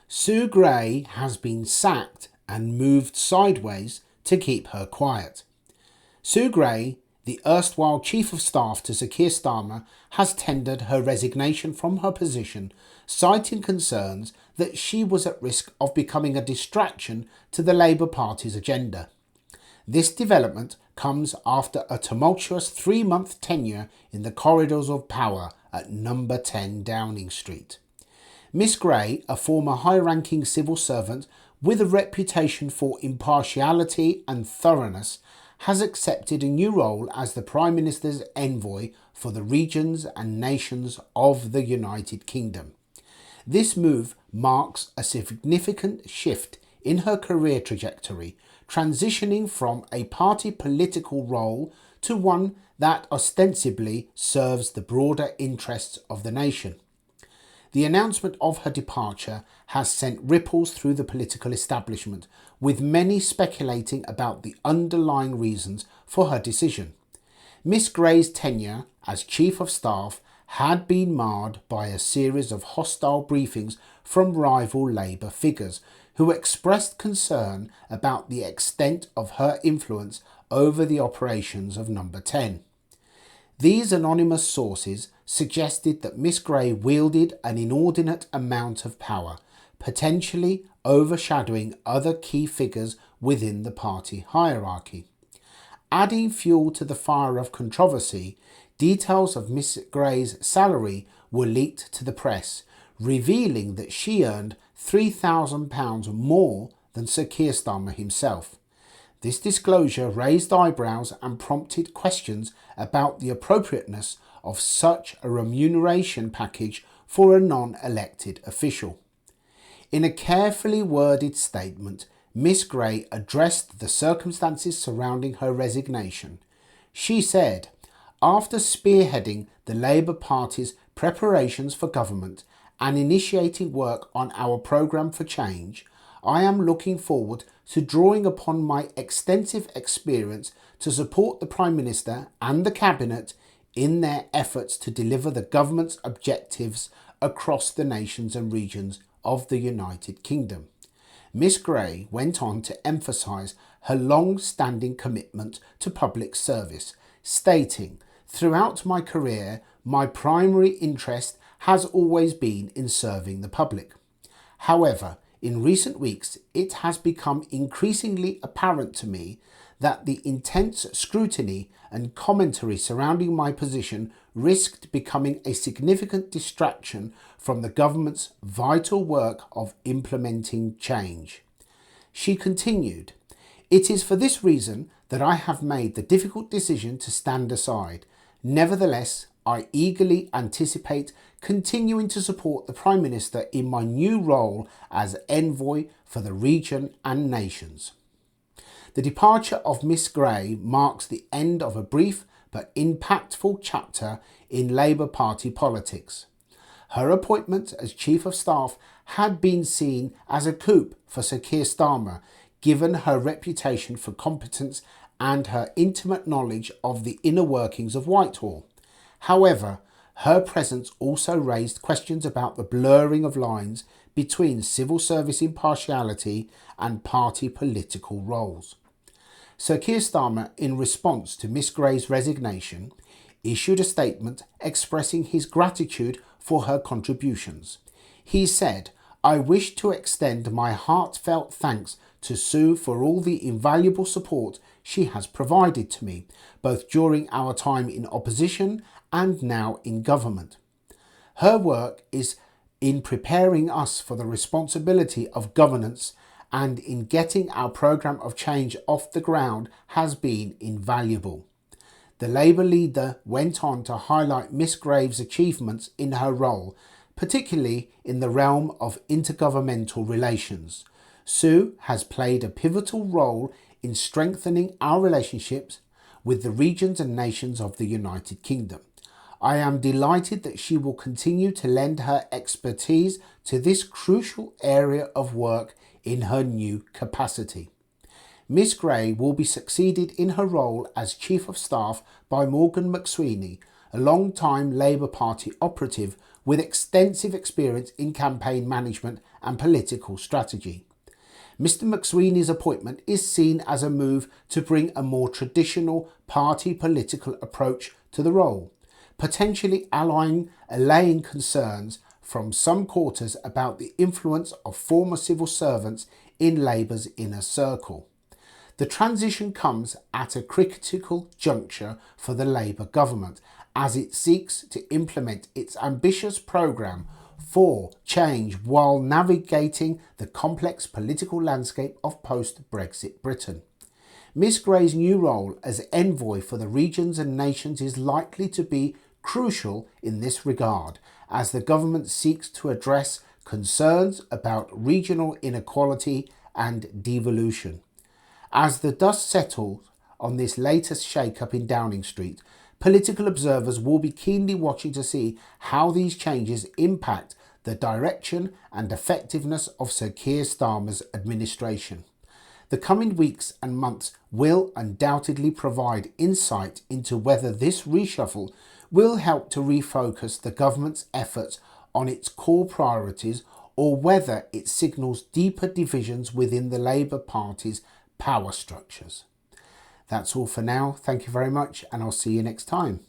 Sue Gray has been sacked and moved sideways to keep her quiet. Sue Gray, the erstwhile Chief of Staff to Sir Keir Starmer, has tendered her resignation from her position, citing concerns that she was at risk of becoming a distraction to the Labour Party's agenda. This development comes after a tumultuous 3-month tenure in the corridors of power at number 10 Downing Street. Miss Gray, a former high-ranking civil servant with a reputation for impartiality and thoroughness, has accepted a new role as the Prime Minister's envoy for the regions and nations of the United Kingdom. This move marks a significant shift in her career trajectory, transitioning from a party political role to one that ostensibly serves the broader interests of the nation. The announcement of her departure has sent ripples through the political establishment, with many speculating about the underlying reasons for her decision. Miss Gray's tenure as Chief of Staff had been marred by a series of hostile briefings from rival Labour figures who expressed concern about the extent of her influence over the operations of Number 10. These anonymous sources suggested that Miss Gray wielded an inordinate amount of power, potentially overshadowing other key figures within the party hierarchy. Adding fuel to the fire of controversy, details of Miss Gray's salary were leaked to the press, revealing that she earned £3,000 more than Sir Keir Starmer himself. This disclosure raised eyebrows and prompted questions about the appropriateness of such a remuneration package for a non-elected official. In a carefully worded statement, Miss Gray addressed the circumstances surrounding her resignation. She said, "After spearheading the Labour Party's preparations for government and initiating work on our programme for change, I am looking forward to drawing upon my extensive experience to support the Prime Minister and the Cabinet in their efforts to deliver the government's objectives across the nations and regions of the United Kingdom." Miss Gray went on to emphasise her long-standing commitment to public service, stating, "Throughout my career, my primary interest has always been in serving the public. However, in recent weeks, it has become increasingly apparent to me that the intense scrutiny and commentary surrounding my position risked becoming a significant distraction from the government's vital work of implementing change." She continued, "It is for this reason that I have made the difficult decision to stand aside. Nevertheless, I eagerly anticipate continuing to support the Prime Minister in my new role as envoy for the region and nations." The departure of Miss Gray marks the end of a brief but impactful chapter in Labour Party politics. Her appointment as Chief of Staff had been seen as a coup for Sir Keir Starmer, given her reputation for competence and her intimate knowledge of the inner workings of Whitehall. However, her presence also raised questions about the blurring of lines between civil service impartiality and party political roles. Sir Keir Starmer, in response to Miss Gray's resignation, issued a statement expressing his gratitude for her contributions. He said, "I wish to extend my heartfelt thanks to Sue for all the invaluable support she has provided to me, both during our time in opposition and now in government. Her work is in preparing us for the responsibility of governance and in getting our programme of change off the ground has been invaluable." The Labour leader went on to highlight Miss Gray's achievements in her role, particularly in the realm of intergovernmental relations. "Sue has played a pivotal role in strengthening our relationships with the regions and nations of the United Kingdom. I am delighted that she will continue to lend her expertise to this crucial area of work in her new capacity." Miss Gray will be succeeded in her role as Chief of Staff by Morgan McSweeney, a long-time Labour Party operative with extensive experience in campaign management and political strategy. Mr McSweeney's appointment is seen as a move to bring a more traditional party political approach to the role, potentially allaying concerns from some quarters about the influence of former civil servants in Labour's inner circle. The transition comes at a critical juncture for the Labour government as it seeks to implement its ambitious programme for change while navigating the complex political landscape of post-Brexit Britain. Ms Gray's new role as envoy for the regions and nations is likely to be crucial in this regard, as the government seeks to address concerns about regional inequality and devolution. As the dust settles on this latest shake-up in Downing Street, political observers will be keenly watching to see how these changes impact the direction and effectiveness of Sir Keir Starmer's administration. The coming weeks and months will undoubtedly provide insight into whether this reshuffle will help to refocus the government's efforts on its core priorities or whether it signals deeper divisions within the Labour Party's power structures. That's all for now. Thank you very much, and I'll see you next time.